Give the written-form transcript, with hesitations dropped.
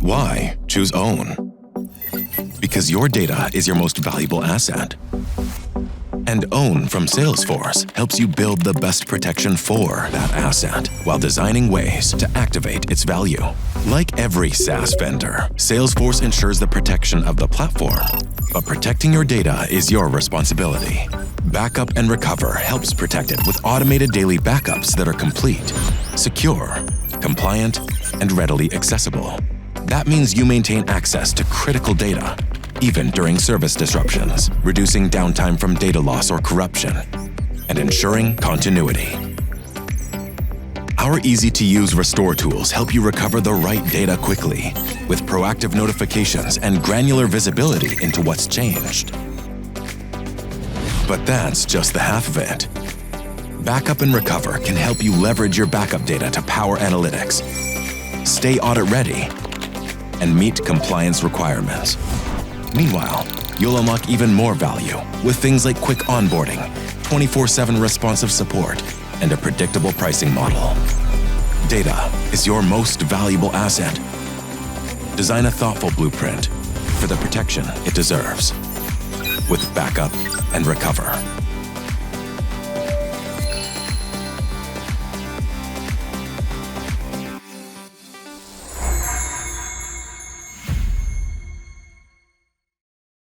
Why choose Own? Because your data is your most valuable asset. And Own from Salesforce helps you build the best protection for that asset while designing ways to activate its value. Like every SaaS vendor, Salesforce ensures the protection of the platform, but protecting your data is your responsibility. Backup and Recover helps protect it with automated daily backups that are complete, secure, compliant, and readily accessible. That means you maintain access to critical data, even during service disruptions, reducing downtime from data loss or corruption, and ensuring continuity. Our easy-to-use restore tools help you recover the right data quickly, with proactive notifications and granular visibility into what's changed. But that's just the half of it. Backup and Recover can help you leverage your backup data to power analytics, stay audit-ready, and meet compliance requirements. Meanwhile, you'll unlock even more value with things like quick onboarding, 24/7 responsive support, and a predictable pricing model. Data is your most valuable asset. Design a thoughtful blueprint for the protection it deserves with Backup and Recover.